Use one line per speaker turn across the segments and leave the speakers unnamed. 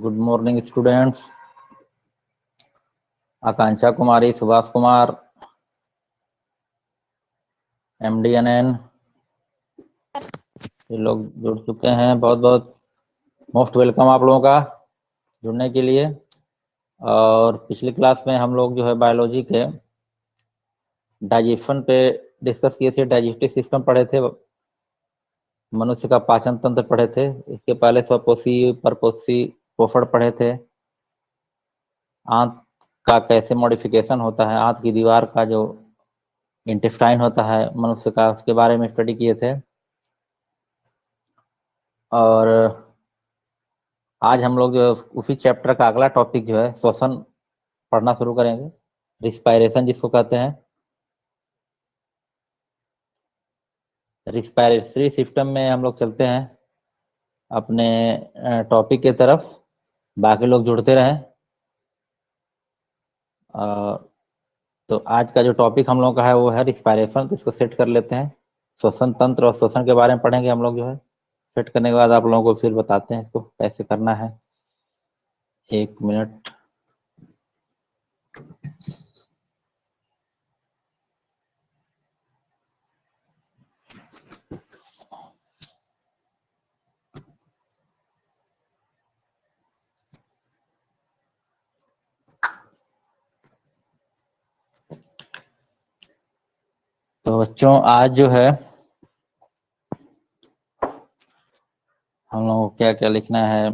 Good morning students. Akanksha Kumari, Subhash Kumar, MDNN, ये लोग जुड़ चुके हैं। बहुत बहुत मोस्ट वेलकम आप लोगों का जुड़ने के लिए। और पिछली क्लास में हम लोग जो है बायोलॉजी के डाइजेशन पे डिस्कस किए थे। डाइजेस्टिव सिस्टम पढ़े थे, मनुष्य का पाचन तंत्र पढ़े थे। इसके पहले स्वपोषी, परपोषी, पोषण पढ़े थे। आंत का कैसे मॉडिफिकेशन होता है, आंत की दीवार का जो इंटेस्टाइन होता है मनुष्य का, उसके बारे में स्टडी किए थे। और आज हम लोग जो उसी चैप्टर का अगला टॉपिक जो है श्वसन पढ़ना शुरू करेंगे, रिस्पायरेशन जिसको कहते हैं। रिस्पायरेटरी सिस्टम में हम लोग चलते हैं अपने टॉपिक के तरफ। बाकी लोग जुड़ते रहें। तो आज का जो टॉपिक हम लोग का है वो है रिस्पायरेशन। तो इसको सेट कर लेते हैं। श्वसन तंत्र और श्वसन के बारे में पढ़ेंगे हम लोग जो है। सेट करने के बाद आप लोगों को फिर बताते हैं इसको कैसे करना है। 1 मिनट। तो बच्चों आज जो है हम लोगों को क्या क्या लिखना है।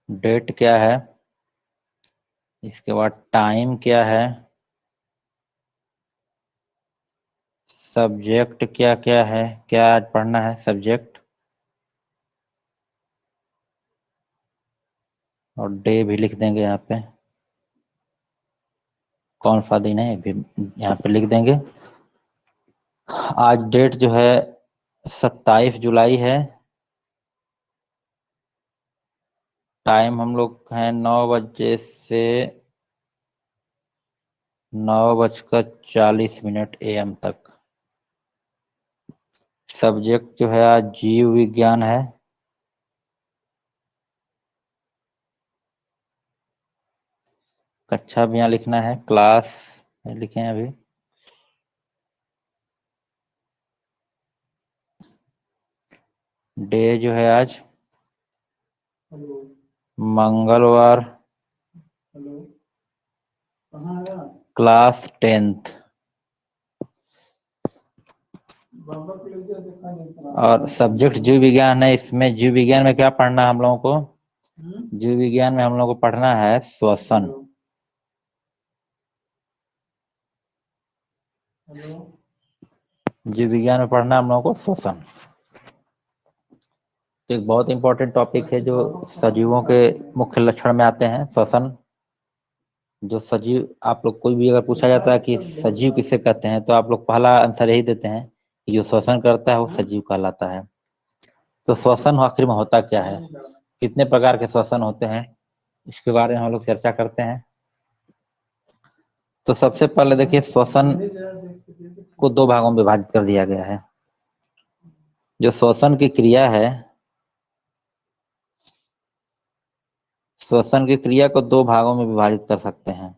डेट क्या है, इसके बाद टाइम क्या है, सब्जेक्ट क्या क्या है, क्या आज पढ़ना है सब्जेक्ट, और डे भी लिख देंगे यहाँ पे, कौन सा दिन है भी यहाँ पे लिख देंगे। आज डेट जो है 27 जुलाई है। टाइम हम लोग हैं 9 बजे से 9:40 AM तक। सब्जेक्ट जो है आज जीव विज्ञान है। कक्षा भी यहाँ लिखना है, क्लास लिखे हैं अभी। डे जो है आज मंगलवार, क्लास 10th। और सब्जेक्ट जीव विज्ञान है। इसमें जीव विज्ञान में क्या पढ़ना है हम लोगों को? जीव विज्ञान में हम लोगों को पढ़ना है श्वसन। जीव विज्ञान में पढ़ना हम लोगों को श्वसन। एक बहुत इंपॉर्टेंट टॉपिक है जो सजीवों के मुख्य लक्षण में आते हैं, श्वसन। जो सजीव, आप लोग कोई भी अगर पूछा जाता है कि सजीव किसे कहते हैं, तो आप लोग पहला आंसर यही देते हैं कि जो श्वसन करता है वो सजीव कहलाता है। तो श्वसन आखिर में होता क्या है, कितने प्रकार के श्वसन होते हैं, इसके बारे में हम लोग चर्चा करते हैं। तो सबसे पहले देखिए, श्वसन को 2 भागों में विभाजित कर दिया गया है। जो श्वसन की क्रिया है, श्वसन की क्रिया को 2 भागों में विभाजित कर सकते हैं।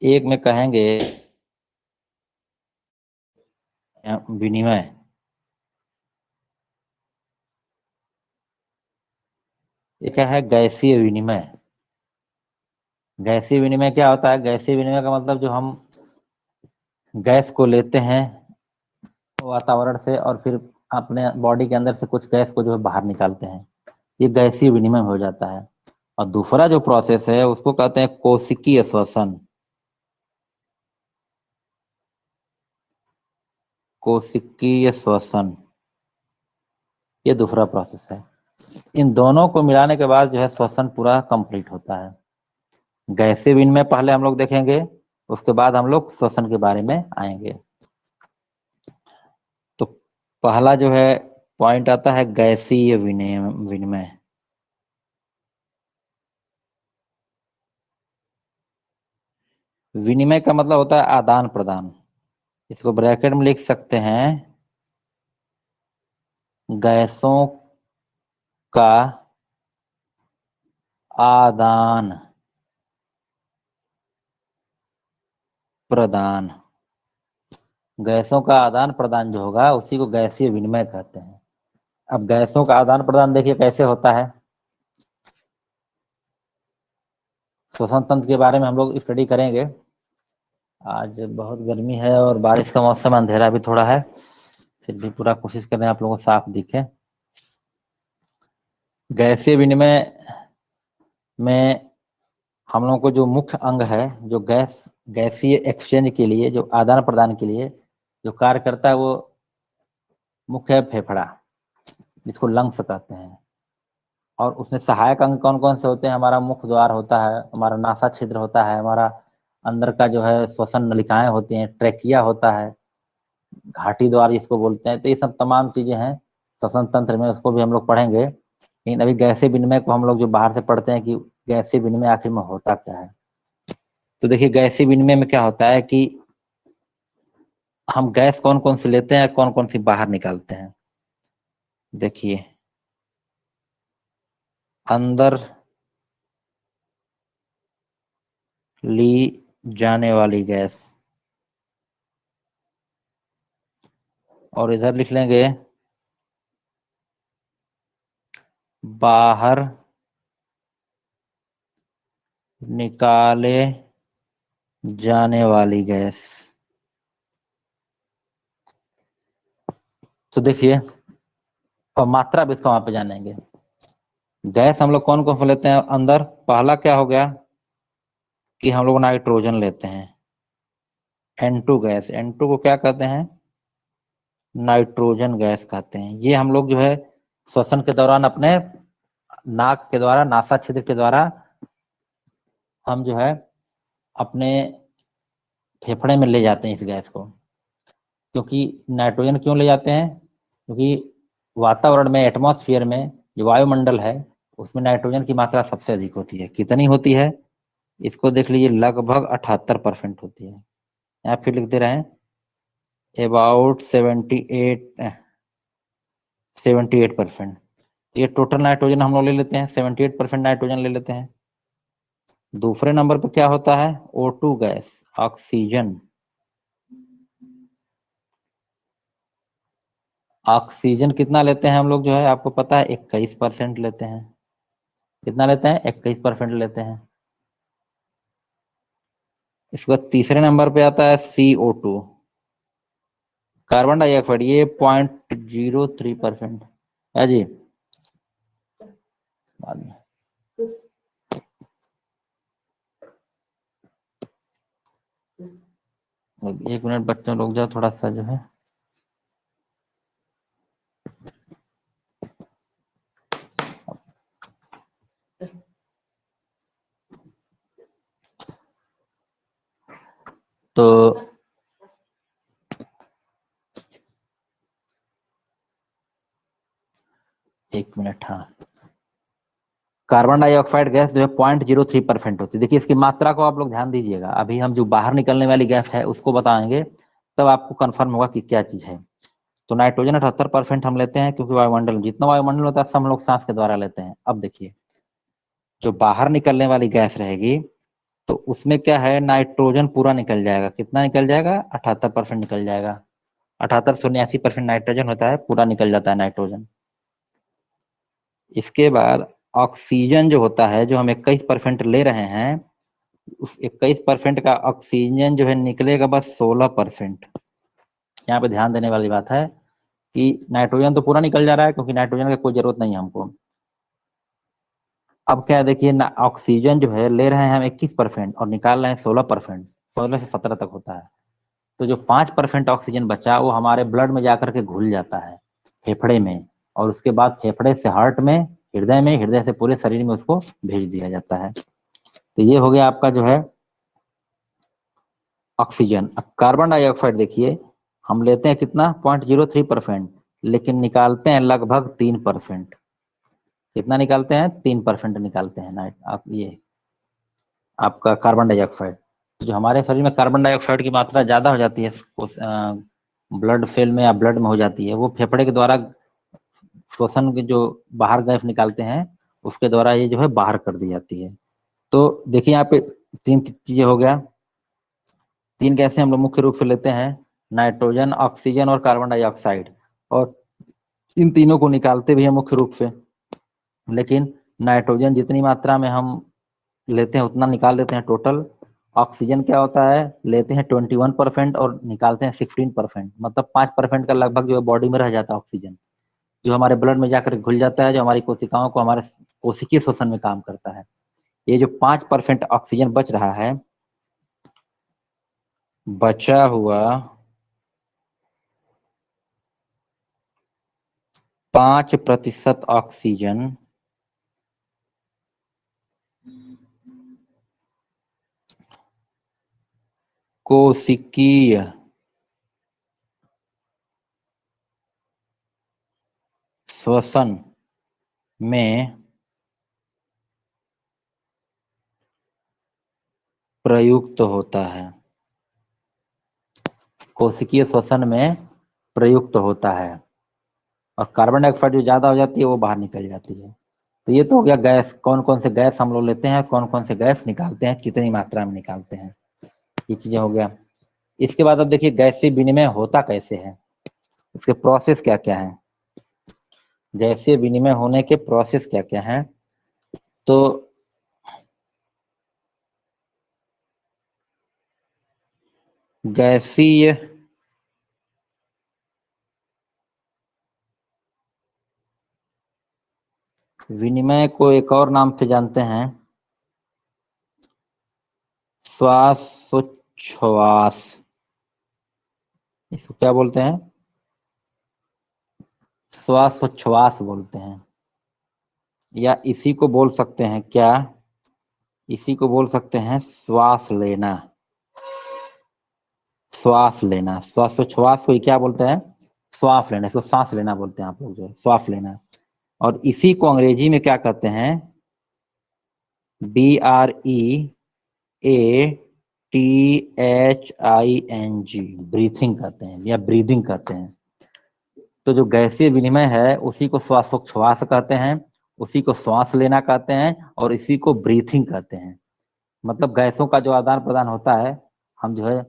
एक में कहेंगे विनिमय, एक है गैसीय विनिमय। गैसीय विनिमय क्या होता है? गैसीय विनिमय का मतलब जो हम गैस को लेते हैं वातावरण से और फिर अपने बॉडी के अंदर से कुछ गैस को जो है बाहर निकालते हैं, ये गैसीय विनिमय हो जाता है। और दूसरा जो प्रोसेस है उसको कहते हैं कोशिकीय श्वसन। कोशिकीय श्वसन, ये दूसरा प्रोसेस है। इन दोनों को मिलाने के बाद जो है श्वसन पूरा कंप्लीट होता है। गैसीय विनिमय पहले हम लोग देखेंगे, उसके बाद हम लोग श्वसन के बारे में आएंगे। तो पहला जो है पॉइंट आता है गैसीय विनिमय। विनिमय का मतलब होता है आदान प्रदान। इसको ब्रैकेट में लिख सकते हैं गैसों का आदान प्रदान, गैसों का आदान प्रदान जो होगा उसी को गैसीय विनिमय कहते हैं। अब गैसों का आदान प्रदान देखिए कैसे होता है। श्वसन तंत्र के बारे में हम लोग स्टडी करेंगे। आज बहुत गर्मी है और बारिश का मौसम, अंधेरा भी थोड़ा है, फिर भी पूरा कोशिश कर रहे हैं आप लोगों को साफ दिखे। गैसीय विनिमय में हम लोगों को जो मुख्य अंग है, जो गैसीय एक्सचेंज के लिए, जो आदान प्रदान के लिए जो कार्य करता है, वो मुख्य है फेफड़ा, जिसको लंग्स कहते हैं। और उसमें सहायक अंग कौन कौन से होते हैं? हमारा मुख द्वार होता है, हमारा नासा छिद्र होता है, हमारा अंदर का जो है श्वसन नलिकाएं होती हैं, ट्रेकिया होता है, घाटी द्वार जिसको बोलते हैं। तो ये सब तमाम चीजें हैं श्वसन तंत्र में, उसको भी हम लोग पढ़ेंगे। लेकिन अभी गैसीय विनिमय को हम लोग जो बाहर से पढ़ते हैं कि गैसीय विनिमय आखिर में होता क्या है। तो देखिए गैसीय विनिमय में क्या होता है कि हम गैस कौन कौन सी लेते हैं, कौन कौन सी बाहर निकालते हैं। देखिए अंदर ली जाने वाली गैस, और इधर लिख लेंगे बाहर निकाले जाने वाली गैस। तो देखिए और मात्रा भी इसका वहां पे जानेंगे। गैस हम लोग कौन कौन सा लेते हैं अंदर? पहला क्या हो गया कि हम लोग नाइट्रोजन लेते हैं, N2 गैस। N2 को क्या कहते हैं? नाइट्रोजन गैस कहते हैं। ये हम लोग जो है श्वसन के दौरान अपने नाक के द्वारा, नासा छिद्र के द्वारा हम जो है अपने फेफड़े में ले जाते हैं इस गैस को। क्योंकि नाइट्रोजन क्यों ले जाते हैं? क्योंकि वातावरण में, एटमॉस्फेयर में जो वायुमंडल है उसमें नाइट्रोजन की मात्रा सबसे अधिक होती है। कितनी होती है? इसको देख लीजिए, लगभग 78% होती है। यहाँ फिर लिख दे रहे हैं अबाउट 78%। ये टोटल नाइट्रोजन हम लोग ले लेते हैं, 78% नाइट्रोजन ले लेते हैं। दूसरे नंबर पर क्या होता है? O2 gas, oxygen. ऑक्सीजन कितना लेते हैं हम लोग जो है आपको पता है? 21% लेते हैं। कितना लेते हैं? 21% लेते हैं। इसके बाद तीसरे नंबर पे आता है CO2, कार्बन डाइऑक्साइड। ये 0.03% है जी। बाद में एक मिनट बच्चों, रुक जाओ थोड़ा सा जो है। तो एक मिनट, हाँ, कार्बन डाइऑक्साइड गैस जो है 0.03% होती है। देखिए इसकी मात्रा को आप लोग ध्यान दीजिएगा। अभी हम जो बाहर निकलने वाली गैस है उसको बताएंगे, तब आपको कंफर्म होगा कि क्या चीज है। तो नाइट्रोजन 78% हम लेते हैं, क्योंकि वायुमंडल, जितना वायुमंडल होता है सब हम लोग सांस के द्वारा लेते हैं। अब देखिए जो बाहर निकलने वाली गैस रहेगी तो उसमें क्या है, नाइट्रोजन पूरा निकल जाएगा। कितना निकल जाएगा? 78% निकल जाएगा। 78 से 79% नाइट्रोजन होता है, पूरा निकल जाता है नाइट्रोजन। इसके बाद ऑक्सीजन जो होता है, जो हम 21% ले रहे हैं, उस 21% का ऑक्सीजन जो है निकलेगा बस 16%। यहाँ पे ध्यान देने वाली बात है कि नाइट्रोजन तो पूरा निकल जा रहा है, क्योंकि नाइट्रोजन की कोई जरूरत नहीं है हमको। अब क्या है, देखिए ऑक्सीजन जो है ले रहे हैं हम 21% और निकाल रहे हैं 16%, 16 से 17 तक होता है। तो जो 5% ऑक्सीजन बचा वो हमारे ब्लड में जाकर के घुल जाता है फेफड़े में, और उसके बाद फेफड़े से हार्ट में, हृदय में, हृदय से पूरे शरीर में उसको भेज दिया जाता है। तो ये हो गया आपका जो है ऑक्सीजन। अब कार्बन डाइऑक्साइड देखिए हम लेते हैं कितना? 0.03%, लेकिन निकालते हैं लगभग 3%। कितना निकालते हैं? 3% निकालते हैं नाइट आप ये आपका कार्बन डाइऑक्साइड। तो जो हमारे शरीर में कार्बन डाइऑक्साइड की मात्रा ज्यादा हो जाती है ब्लड सेल में या ब्लड में हो जाती है, वो फेफड़े के द्वारा श्वसन के जो बाहर गैस निकालते हैं उसके द्वारा ये जो है बाहर कर दी जाती है। तो देखिए यहाँ पे तीन चीजें हो गया, तीन गैसें हम लोग मुख्य रूप से लेते हैं, नाइट्रोजन, ऑक्सीजन और कार्बन डाइऑक्साइड, और इन तीनों को निकालते भी हैं मुख्य रूप से। लेकिन नाइट्रोजन जितनी मात्रा में हम लेते हैं उतना निकाल देते हैं टोटल। ऑक्सीजन क्या होता है, लेते हैं 21% और निकालते हैं 16%, मतलब 5% का लगभग जो है बॉडी में रह जाता है ऑक्सीजन, जो हमारे ब्लड में जाकर घुल जाता है, जो हमारी कोशिकाओं को हमारे कोशिकीय श्वसन में काम करता है। ये जो 5% ऑक्सीजन बच रहा है, बचा हुआ 5% ऑक्सीजन कोशिकीय श्वसन में प्रयुक्त होता है, कोशिकीय श्वसन में प्रयुक्त होता है, और कार्बन डाइऑक्साइड जो ज्यादा हो जाती है वो बाहर निकल जाती है। तो ये तो हो गया गैस, कौन कौन से गैस हम लोग लेते हैं, कौन कौन से गैस निकालते हैं, कितनी मात्रा में निकालते हैं, ये चीजें हो गया। इसके बाद अब देखिए गैसीय विनिमय होता कैसे है, उसके प्रोसेस क्या क्या है, गैसीय विनिमय होने के प्रोसेस क्या क्या है। तो गैसीय विनिमय को एक और नाम से जानते हैं, श्वासोच्छ्वास। इसको क्या बोलते हैं, श्वासोच्छ्वास बोलते हैं, या इसी को बोल सकते हैं क्या, इसी को बोल सकते हैं श्वास लेना। श्वास लेना, श्वासोच्छ्वास को क्या बोलते हैं, श्वास लेना, इसको सांस लेना बोलते हैं आप लोग, जो है श्वास लेना। और इसी को अंग्रेजी में क्या कहते हैं, BREATHING, ब्रीथिंग कहते हैं या ब्रीदिंग कहते हैं। तो जो गैसीय विनिमय है उसी को श्वासोच्छ्वास कहते हैं, उसी को श्वास लेना कहते हैं, और इसी को ब्रीथिंग कहते हैं। मतलब गैसों का जो आदान प्रदान होता है, हम जो है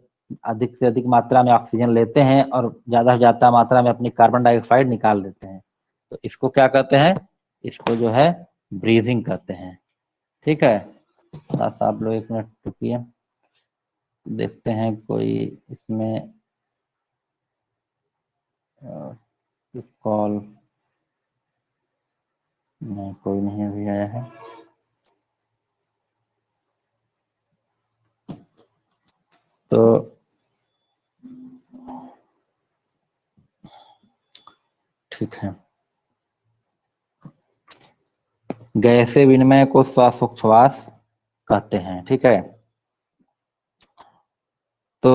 अधिक से अधिक मात्रा में ऑक्सीजन लेते हैं और ज्यादा से ज्यादा मात्रा में अपनी कार्बन डाइऑक्साइड निकाल देते हैं, तो इसको क्या कहते हैं, इसको जो है ब्रीथिंग कहते हैं। ठीक है, थोड़ा सा आप लोग 1 मिनट रुकिए, देखते हैं कोई इसमें कॉल, नहीं कोई नहीं अभी आया है। तो ठीक है, गैसीय विनिमय को श्वासोच्छ्वास कहते हैं। ठीक है, तो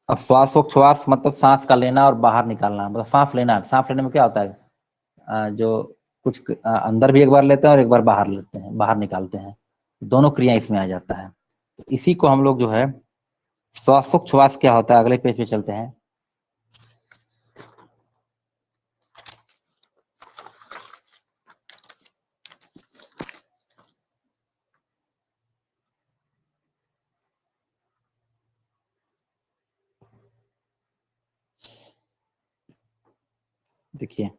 अब श्वासोच्छ्वास मतलब सांस का लेना और बाहर निकालना, मतलब सांस लेना, सांस लेने में क्या होता है, जो कुछ अंदर भी एक बार लेते हैं और एक बार बाहर लेते हैं, बाहर निकालते हैं, दोनों क्रिया इसमें आ जाता है। तो इसी को हम लोग जो है श्वासोच्छ्वास क्या होता है, अगले पेज पे चलते हैं। देखिए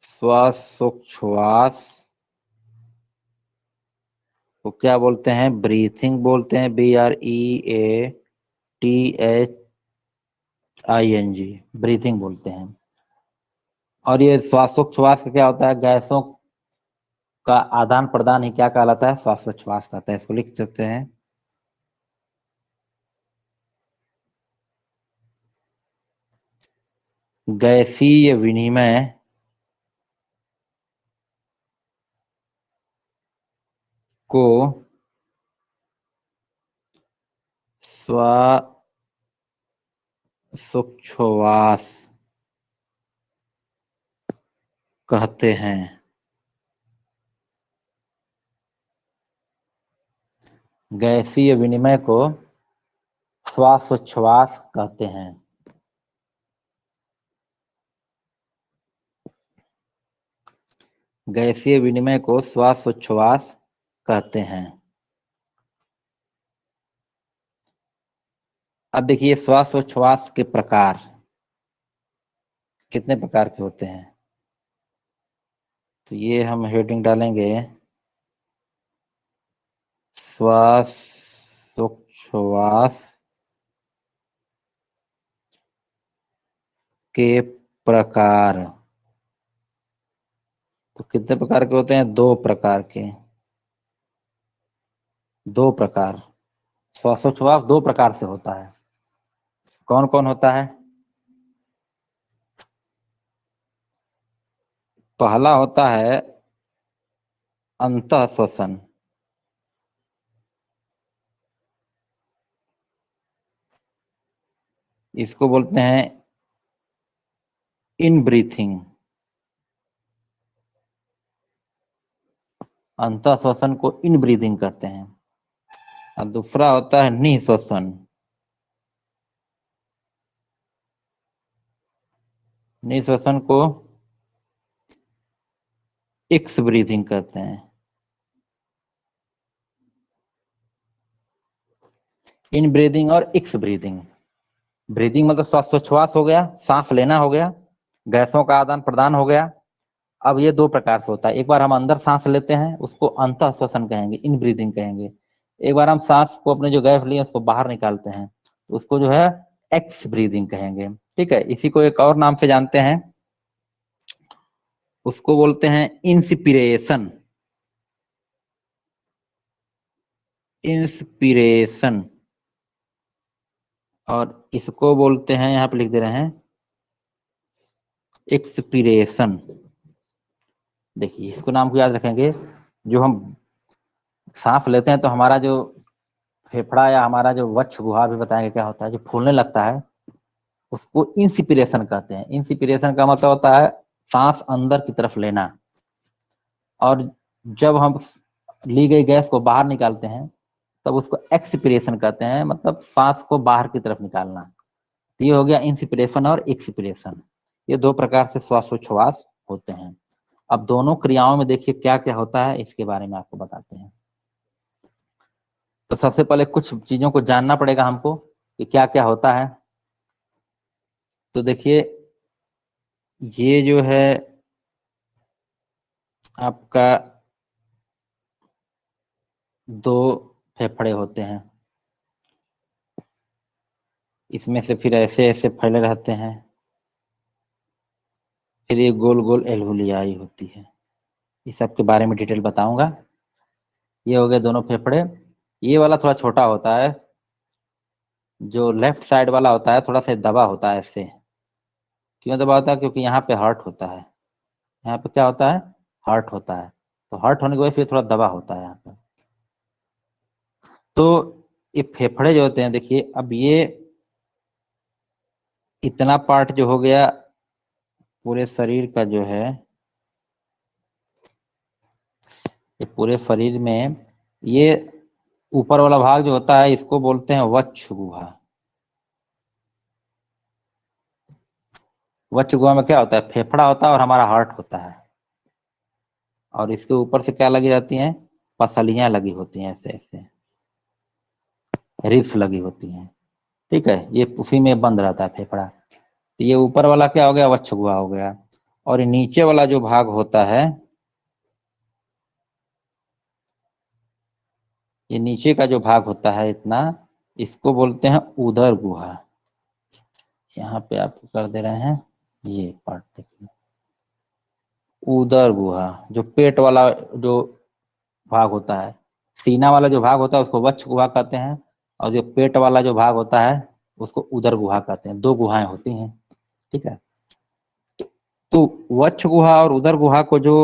श्वासोच्छ्वास को क्या बोलते हैं, ब्रीथिंग बोलते हैं, BREATHING, ब्रीथिंग बोलते हैं। और ये श्वासोच्छ्वास का क्या होता है, गैसों का आदान प्रदान ही क्या कहलाता है, श्वासोच्छ्वास कहता है। इसको लिख सकते हैं, गैसीय विनिमय को श्वासोच्छ्वास कहते हैं। गैसीय विनिमय को श्वासोच्छ्वास कहते हैं। गैसीय विनिमय को श्वासोच्छ्वास कहते हैं। अब देखिए श्वासोच्छ्वास के प्रकार कितने प्रकार के होते हैं, तो ये हम हेडिंग डालेंगे श्वासोच्छ्वास के प्रकार। तो कितने प्रकार के होते हैं, दो प्रकार के, दो प्रकार। श्वासोच्छ्वास दो प्रकार से होता है। कौन कौन होता है, पहला होता है अंतः श्वसन, इसको बोलते हैं इन ब्रीथिंग, अंतः श्वसन को इन ब्रीथिंग कहते हैं। और दूसरा होता है निःश्वसन, निःश्वसन को एक्स ब्रीथिंग कहते हैं। इन ब्रीदिंग और एक्स ब्रीदिंग, ब्रीदिंग मतलब श्वासोच्छ्वास हो गया, सांस लेना हो गया, गैसों का आदान प्रदान हो गया। अब ये दो प्रकार से होता है, एक बार हम अंदर सांस लेते हैं उसको अंतः श्वसन कहेंगे, इन ब्रीदिंग कहेंगे। एक बार हम सांस को अपने जो गैस लिए उसको बाहर निकालते हैं तो उसको जो है एक्स ब्रीदिंग कहेंगे। ठीक है, इसी को एक और नाम से जानते हैं, उसको बोलते हैं इंस्पिरेशन, इंस्पिरेशन। और इसको बोलते हैं, यहां पे लिख दे रहे हैं, एक्सपीरेशन। देखिए इसको नाम को याद रखेंगे, जो हम सांस लेते हैं तो हमारा जो फेफड़ा या हमारा जो वक्ष गुहा भी बताएंगे क्या होता है, जो फूलने लगता है उसको इंस्पिरेशन कहते हैं। इंस्पिरेशन का मतलब होता है सांस अंदर की तरफ लेना, और जब हम ली गई गैस को बाहर निकालते हैं तब उसको एक्सपिरेशन कहते हैं, मतलब सांस को बाहर की तरफ निकालना। तो ये हो गया इंस्पिरेशन और एक्सपिरेशन, ये दो प्रकार से श्वासोच्छ्वास होते हैं। अब दोनों क्रियाओं में देखिए क्या क्या होता है, इसके बारे में आपको बताते हैं। तो सबसे पहले कुछ चीजों को जानना पड़ेगा हमको कि क्या क्या होता है। तो देखिए ये जो है आपका दो फेफड़े होते हैं, इसमें से फिर ऐसे ऐसे फैले रहते हैं, फिर ये गोल गोल एल्वुलियाई होती है। इस सब के बारे में डिटेल बताऊंगा। ये हो गए दोनों फेफड़े। ये वाला थोड़ा छोटा होता है, जो लेफ्ट साइड वाला होता है थोड़ा सा दबा होता है ऐसे। क्यों दबा होता है, क्योंकि यहाँ पे हार्ट होता है, यहाँ पे क्या होता है, हार्ट होता है। तो हार्ट होने की वजह से थोड़ा दबा होता है यहाँ पे। तो ये फेफड़े जो होते हैं, देखिए अब ये इतना पार्ट जो हो गया पूरे शरीर का जो है, ये पूरे शरीर में ये ऊपर वाला भाग जो होता है इसको बोलते हैं वक्ष गुहा। वक्ष गुहा में क्या होता है, फेफड़ा होता है और हमारा हार्ट होता है, और इसके ऊपर से क्या लगी रहती हैं, पसलियां लगी होती हैं, ऐसे ऐसे रिब्स लगी होती हैं। ठीक है, ये उसी में बंद रहता है फेफड़ा। तो ये ऊपर वाला क्या हो गया, वक्ष गुहा हो गया। और नीचे वाला जो भाग होता है, ये नीचे का जो भाग होता है इतना, इसको बोलते हैं उदर गुहा। यहाँ पे आप कर दे रहे हैं, ये पार्ट देखिए, उदर गुहा। जो पेट वाला जो भाग होता है, सीना वाला जो भाग होता है उसको वक्ष गुहा कहते हैं, और जो पेट वाला जो भाग होता है उसको उदर गुहा कहते हैं। दो गुहाएं होती हैं। ठीक है, तो वक्ष गुहा और उदर गुहा को जो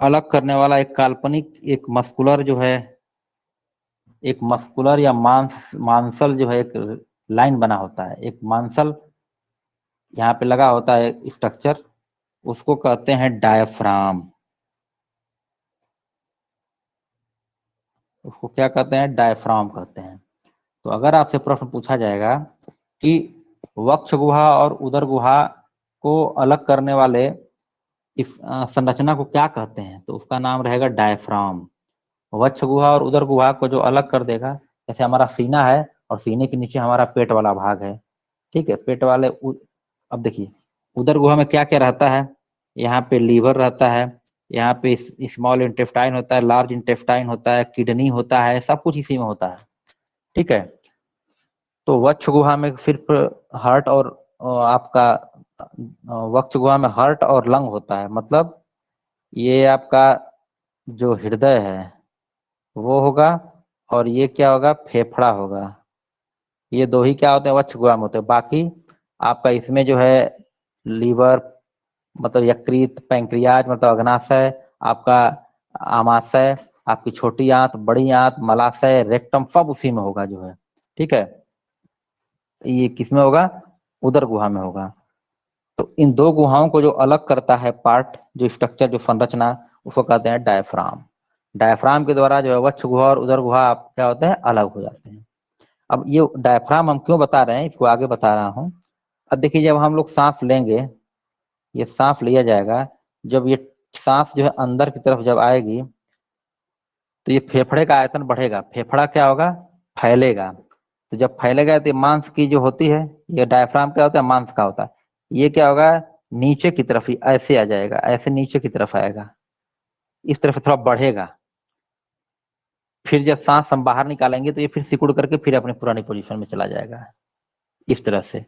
अलग करने वाला एक काल्पनिक, एक मस्कुलर जो है, एक मस्कुलर या मांसल जो है, एक लाइन बना होता है, एक मांसल यहाँ पे लगा होता है स्ट्रक्चर, उसको कहते हैं डायफ्राम। उसको क्या कहते हैं, डायफ्राम कहते हैं। तो अगर आपसे प्रश्न पूछा जाएगा कि वक्ष गुहा और उदर गुहा को अलग करने वाले इस संरचना को क्या कहते हैं, तो उसका नाम रहेगा डायफ्राम। वक्ष गुहा और उदर गुहा को जो अलग कर देगा, जैसे हमारा सीना है और सीने के नीचे हमारा पेट वाला भाग है, ठीक है, पेट वाले अब देखिए उदर गुहा में क्या क्या रहता है, यहाँ पे लीवर रहता है, यहाँ पे स्मॉल इंटेस्टाइन होता है, लार्ज इंटेस्टाइन होता है, किडनी होता है, सब कुछ इसी में होता है, ठीक है। तो वक्ष गुहा में सिर्फ हार्ट और आपका वक्ष गुहा में हार्ट और लंग होता है, मतलब ये आपका जो हृदय है वो होगा, और ये क्या होगा, फेफड़ा होगा। ये दो ही क्या होते हैं, वक्ष गुहा में होते हैं। बाकी आपका इसमें जो है लीवर मतलब यकृत, पैंक्रियाज मतलब अग्नाशय, आपका आमाशय, आपकी छोटी आंत, बड़ी आंत, मलाशय, रेक्टम, सब उसी में होगा जो है, ठीक है। ये किसमें होगा, उदर गुहा में होगा। तो इन दो गुहाओं को जो अलग करता है पार्ट, जो स्ट्रक्चर, जो संरचना, उसको कहते हैं डायफ्राम। डायफ्राम के द्वारा जो है वक्ष गुहा और उदर गुहा आप क्या होते हैं, अलग हो जाते हैं। अब ये डायफ्राम हम क्यों बता रहे हैं, इसको आगे बता रहा हूँ। अब देखिए जब हम लोग सांस लेंगे, ये सांस लिया जाएगा, जब ये सांस जो है अंदर की तरफ जब आएगी, तो ये फेफड़े का आयतन बढ़ेगा, फेफड़ा क्या होगा, फैलेगा। तो जब फैलेगा तो मांस की जो होती है, ये डायफ्राम क्या होता है, मांस का होता है, ये क्या होगा, नीचे की तरफ ही ऐसे आ जाएगा, ऐसे नीचे की तरफ आएगा, इस तरफ थोड़ा बढ़ेगा। फिर जब सांस हम बाहर निकालेंगे तो ये फिर सिकुड़ करके फिर अपनी पुरानी पोजीशन में चला जाएगा, इस तरह से।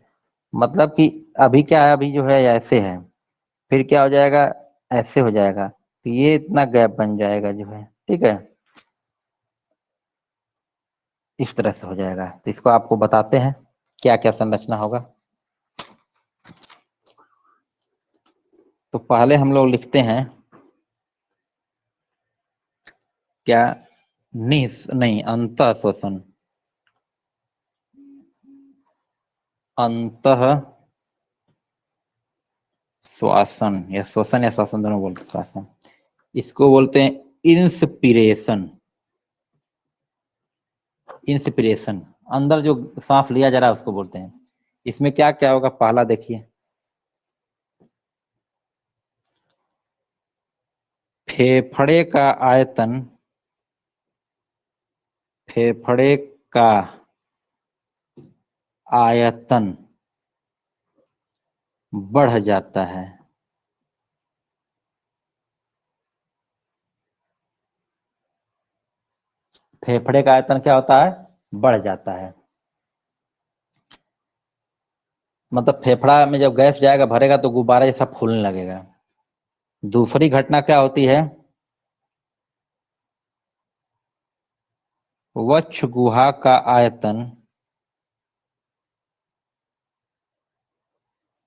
मतलब कि अभी क्या है, अभी जो है ऐसे है, फिर क्या हो जाएगा, ऐसे हो जाएगा, तो ये इतना गैप बन जाएगा जो है, ठीक है, इस तरह से हो जाएगा। तो इसको आपको बताते हैं क्या क्या संरचना होगा। तो पहले हम लोग लिखते हैं क्या, नहीं, अंतः श्वसन, अंतः श्वासन, या श्वसन या श्वासन दोनों बोलते हैं, श्वासन। इसको बोलते हैं इंस्पिरेशन। इंस्पिरेशन, अंदर जो सांस लिया जा रहा है उसको बोलते हैं। इसमें क्या क्या होगा, पहला देखिए, फेफड़े का आयतन, फेफड़े का आयतन बढ़ जाता है। फेफड़े का आयतन क्या होता है, बढ़ जाता है। मतलब फेफड़ा में जब गैस जाएगा, भरेगा, तो गुब्बारा जैसा फूलने लगेगा। दूसरी घटना क्या होती है, वक्ष गुहा का आयतन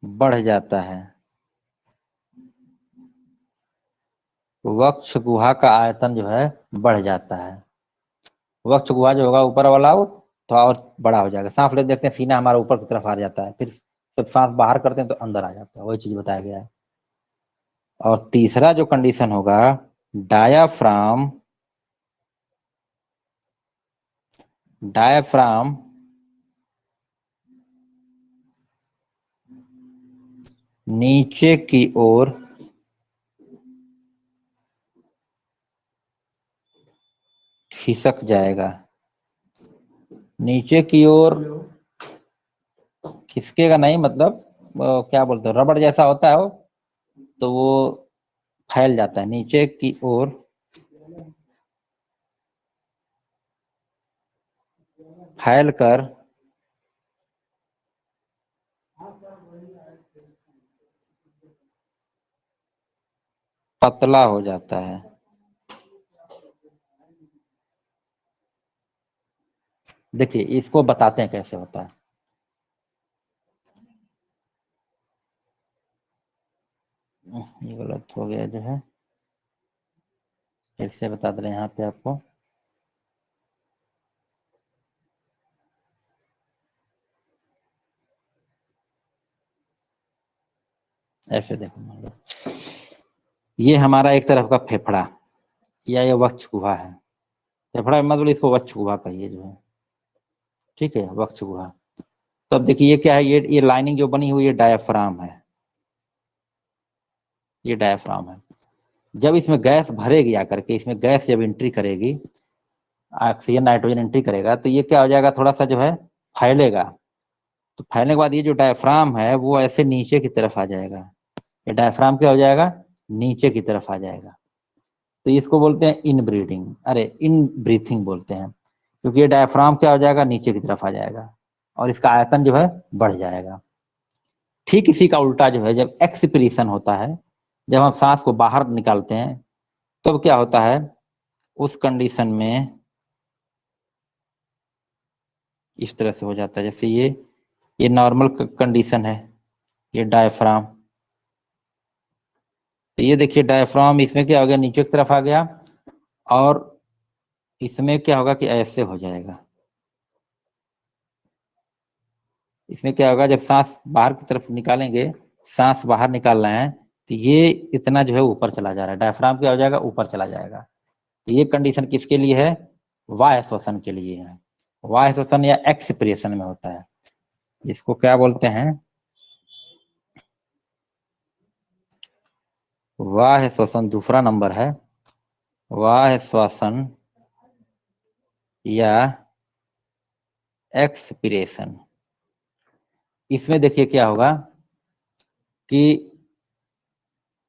बढ़ जाता है। वक्ष गुहा का आयतन जो है बढ़ जाता है। वक्ष गुहा जो होगा ऊपर वाला, वो थोड़ा और बड़ा हो जाएगा। सांस लेते देखते हैं सीना हमारा ऊपर की तरफ आ जाता है, फिर जब सांस बाहर करते हैं तो अंदर आ जाता है, वही चीज बताया गया है। और तीसरा जो कंडीशन होगा, डायाफ्राम, डायाफ्राम नीचे की ओर खिसक जाएगा। नीचे की ओर खिसकेगा नहीं, मतलब क्या बोलते हैं, रबड़ जैसा होता है वो, तो वो फैल जाता है नीचे की ओर, फैल कर पतला हो जाता है। देखिए इसको बताते हैं कैसे होता है। ये गलत हो गया जो है, फिर से बता दे रहे हैं यहाँ पे आपको। ऐसे देखो, मान लो ये हमारा एक तरफ का फेफड़ा, या ये वक्ष गुहा है। फेफड़ा मतलब इसको वक्ष गुहा कहिए जो है, ठीक है, वक्ष गुहा। तो अब देखिए ये क्या है, ये लाइनिंग जो बनी हुई है डायाफ्राम है, ये डायफ्राम है। जब इसमें गैस भरेगी आकर के, इसमें गैस जब एंट्री करेगी, ऑक्सीजन नाइट्रोजन एंट्री करेगा, तो ये क्या हो जाएगा, थोड़ा सा जो है फैलेगा। तो फैलने के बाद ये जो डायफ्राम है वो ऐसे नीचे की तरफ आ जाएगा। ये डायफ्राम क्या हो जाएगा, नीचे की तरफ आ जाएगा। तो इसको बोलते हैं इन ब्रीडिंग, अरे इन ब्रीथिंग बोलते हैं, क्योंकि ये डायफ्राम क्या हो जाएगा, नीचे की तरफ आ जाएगा और इसका आयतन जो है बढ़ जाएगा। ठीक इसी का उल्टा जो है, जब एक्सपीरेशन होता है, जब हम सांस को बाहर निकालते हैं, तब क्या होता है, उस कंडीशन में इस तरह से हो जाता है। जैसे ये नॉर्मल कंडीशन है, ये डायफ्राम। तो ये देखिए डायफ्राम, इसमें क्या हो गया, नीचे की तरफ आ गया, और इसमें क्या होगा कि ऐसे हो जाएगा। इसमें क्या होगा, जब सांस बाहर की तरफ निकालेंगे, सांस बाहर निकाल रहे हैं, तो ये इतना जो है ऊपर चला जा रहा है, डायफ्राम क्या हो जाएगा, ऊपर चला जाएगा। तो ये कंडीशन किसके लिए है, वायु श्वसन के लिए है। वायु श्वसन या एक्सप्रेशन में होता है। इसको क्या बोलते हैं, वायु श्वसन। दूसरा नंबर है वायु श्वसन या एक्सपीरेशन। इसमें देखिए क्या होगा कि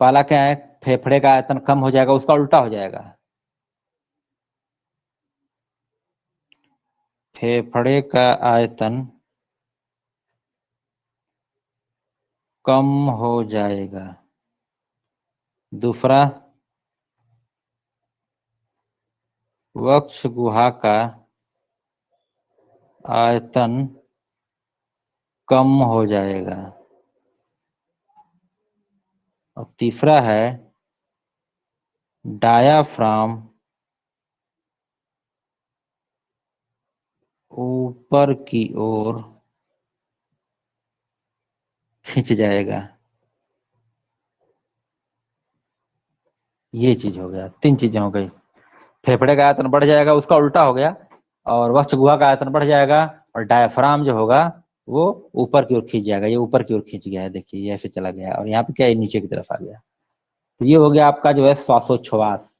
पहला क्या है, फेफड़े का आयतन कम हो जाएगा, उसका उल्टा हो जाएगा। फेफड़े का आयतन कम हो जाएगा। दूसरा, वक्ष गुहा का आयतन कम हो जाएगा। और तीसरा है डायाफ्राम ऊपर की ओर खिंच जाएगा। ये चीज हो गया, तीन चीजें हो गई। फेफड़े का आयतन बढ़ जाएगा, उसका उल्टा हो गया, और वक्ष गुहा का आयतन बढ़ जाएगा, और डायफ्राम जो होगा वो ऊपर की ओर खींच जाएगा। ये ऊपर की ओर खींच गया है, देखिए ये ऐसे चला गया, और यहाँ पे क्या है, नीचे की तरफ आ गया। तो ये हो गया आपका जो है श्वासोच्छ्वास।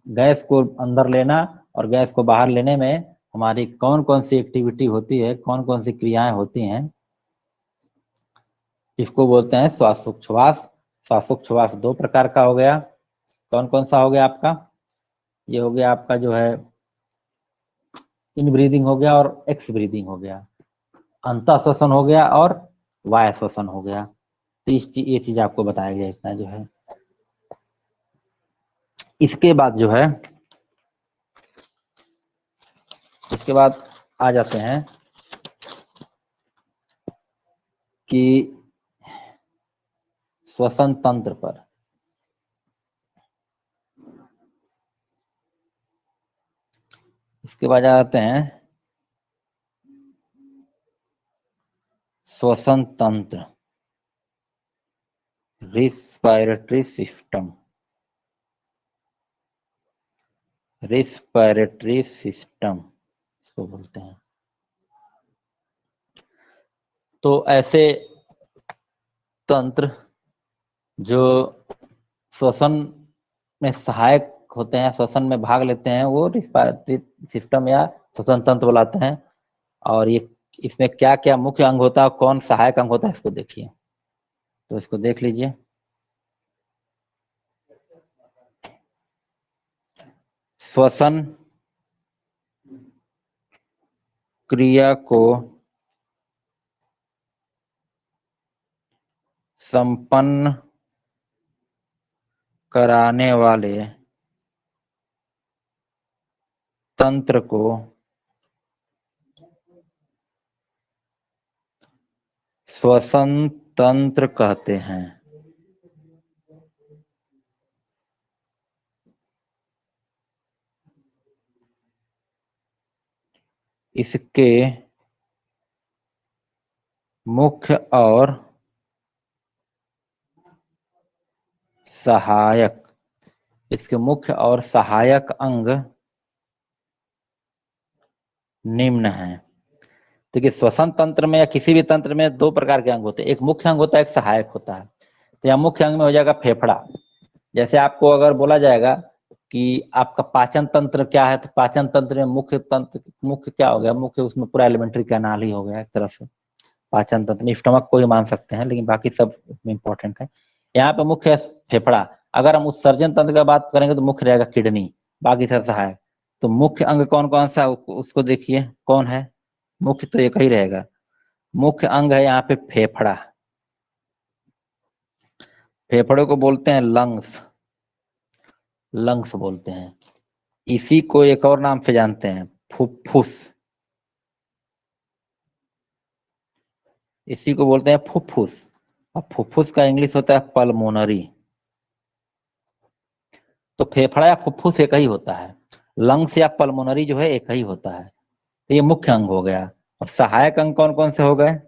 गैस को अंदर लेना और गैस को बाहर लेने में हमारी कौन कौन सी एक्टिविटी होती है, कौन कौन सी क्रियाएं होती हैं, इसको बोलते हैं श्वासोच्छ्वास। श्वासोच्छ्वास दो प्रकार का हो गया। कौन कौन सा हो गया आपका, ये हो गया आपका जो है इन ब्रीदिंग हो गया और एक्स ब्रीदिंग हो गया, अंतः श्वसन हो गया और वायु श्वसन हो गया। तो ये चीज आपको बताया गया इतना जो है। इसके बाद जो है, इसके बाद आ जाते हैं कि श्वसन तंत्र पर। इसके बाद आ जाते हैं श्वसन तंत्र, रिस्पायरेटरी सिस्टम। रिस्पायरेटरी सिस्टम इसको बोलते हैं। तो ऐसे तंत्र जो श्वसन में सहायक होते हैं, श्वसन में भाग लेते हैं, वो रिस्पायरेटरी सिस्टम या श्वसन तंत्र बुलाते हैं। और ये इसमें क्या क्या मुख्य अंग होता है, कौन सहायक अंग होता है, इसको देखिए। तो इसको देख लीजिए। श्वसन क्रिया को संपन्न कराने वाले तंत्र को श्वसन तंत्र कहते हैं। इसके मुख्य और सहायक, इसके मुख्य और सहायक अंग निम्न हैं। देखिए श्वसन तंत्र में या किसी भी तंत्र में दो प्रकार के अंग होते हैं, एक मुख्य अंग होता है, एक सहायक होता है। तो यहाँ मुख्य अंग में हो जाएगा फेफड़ा। जैसे आपको अगर बोला जाएगा कि आपका पाचन तंत्र क्या है, तो पाचन तंत्र में मुख्य क्या हो गया, मुख्य उसमें पूरा एलिमेंट्री कैनाल ही हो गया एक तरफ से। पाचन तंत्र में स्टमक को ही मान सकते हैं, लेकिन बाकी सब इंपॉर्टेंट है। यहाँ पे मुख्य है फेफड़ा। अगर हम उत्सर्जन तंत्र की बात करेंगे तो मुख्य रहेगा किडनी, बाकी सब सहायक। तो मुख्य अंग कौन कौन सा उसको देखिए कौन है, मुख्य तो एक ही रहेगा। मुख्य अंग है यहाँ पे फेफड़ा। फेफड़े को बोलते हैं लंग्स, लंग्स बोलते हैं। इसी को एक और नाम से जानते हैं, फुफ्फुस। इसी को बोलते हैं फुफ्फुस। और फुफ्फुस का इंग्लिश होता है पल्मोनरी। तो फेफड़ा या फुफ्फुस एक ही होता है, लंग्स या पल्मोनरी जो है एक ही होता है। तो ये मुख्य अंग हो गया। और सहायक अंग कौन कौन से हो गए,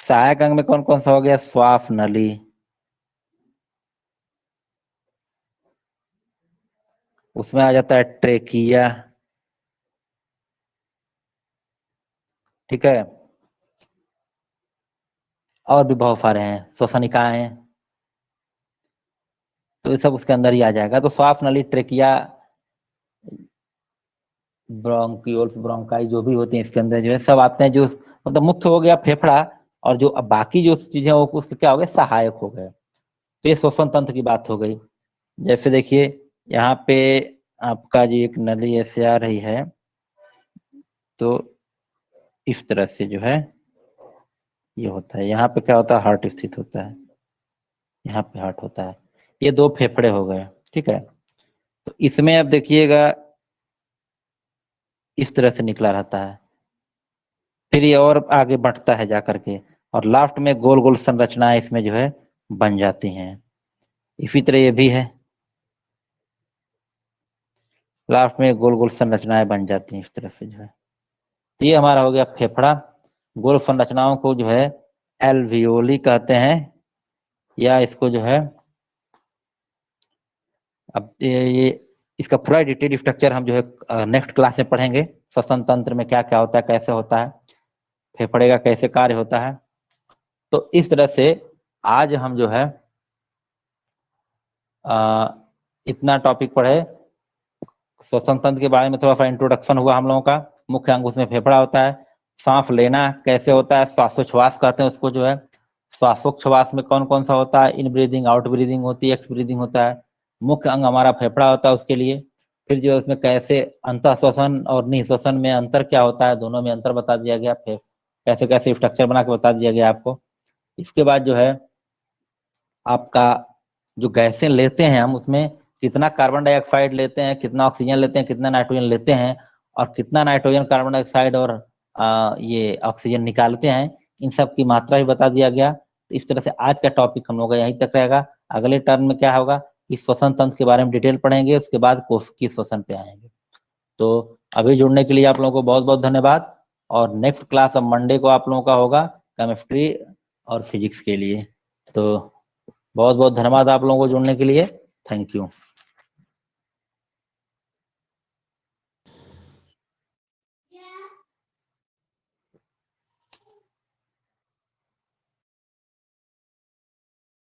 सहायक अंग में कौन कौन सा हो गया, श्वास नली, उसमें आ जाता है ट्रेकिया, ठीक है, और भी बहुत सारे हैं, श्वसनिकाएं, तो ये सब उसके अंदर ही आ जाएगा। तो श्वास नली, ट्रेकिया, ब्रोंक्यूल्स, ब्रोंकाई जो भी होते हैं इसके अंदर जो है सब आते हैं। जो मतलब मुख्य हो गया फेफड़ा, और जो अब बाकी जो चीजें वो उसके क्या हो गए, सहायक हो गए। तो ये श्वसन तंत्र की बात हो गई। जैसे देखिए यहाँ पे आपका जो एक नली ऐसे आ रही है, तो इस तरह से जो है ये होता है। यहाँ पे क्या होता है, हार्ट स्थित होता है, यहाँ पे हार्ट होता है। ये दो फेफड़े हो गए, ठीक है। तो इसमें अब देखिएगा इस तरह से निकला रहता है, फिर ये और आगे बढ़ता है जाकर के, और लास्ट में गोल गोल संरचनाएं इसमें जो है बन जाती हैं। इसी तरह ये भी है, लास्ट में गोल गोल संरचनाएं बन जाती हैं इस तरह से जो है। तो ये हमारा हो गया फेफड़ा। गोल संरचनाओं को जो है एल्वियोली कहते हैं, या इसको जो है अब ये इसका पूरा डिटेल स्ट्रक्चर हम जो है नेक्स्ट क्लास में पढ़ेंगे। श्वसन तंत्र में क्या क्या होता है, कैसे होता है, फेफड़े का कैसे कार्य होता है। तो इस तरह से आज हम जो है इतना टॉपिक पढ़े। श्वसन तंत्र के बारे में थोड़ा सा इंट्रोडक्शन हुआ हम लोगों का। मुख्य अंग उसमें फेफड़ा होता है। सांस लेना कैसे होता है, श्वासोच्छ्वास कहते हैं उसको जो है। श्वासोच्छ्वास में कौन कौन सा होता है, इन ब्रीदिंग, आउट ब्रीदिंग होती है, एक्स ब्रीदिंग होता है। मुख्य अंग हमारा फेफड़ा होता है उसके लिए। फिर जो है उसमें कैसे अंतः श्वसन और निःश्वसन में अंतर क्या होता है, दोनों में अंतर बता दिया गया। फिर कैसे कैसे स्ट्रक्चर बना के बता दिया गया आपको। इसके बाद जो है आपका जो गैसें लेते हैं हम, उसमें कितना कार्बन डाइऑक्साइड लेते हैं, कितना ऑक्सीजन लेते हैं, कितना नाइट्रोजन लेते हैं, और कितना नाइट्रोजन, कार्बन डाइऑक्साइड और ये ऑक्सीजन निकालते हैं, इन सब की मात्रा भी बता दिया गया। तो इस तरह से आज का टॉपिक हम लोग का यहीं तक रहेगा। अगले टर्म में क्या होगा कि श्वसन तंत्र के बारे में डिटेल पढ़ेंगे, उसके बाद कोशिकीय श्वसन पे आएंगे। तो अभी जुड़ने के लिए आप लोगों को बहुत बहुत धन्यवाद। और नेक्स्ट क्लास अब मंडे को आप लोगों का होगा केमिस्ट्री और फिजिक्स के लिए। तो बहुत बहुत धन्यवाद आप लोगों को जुड़ने के लिए। Thank you.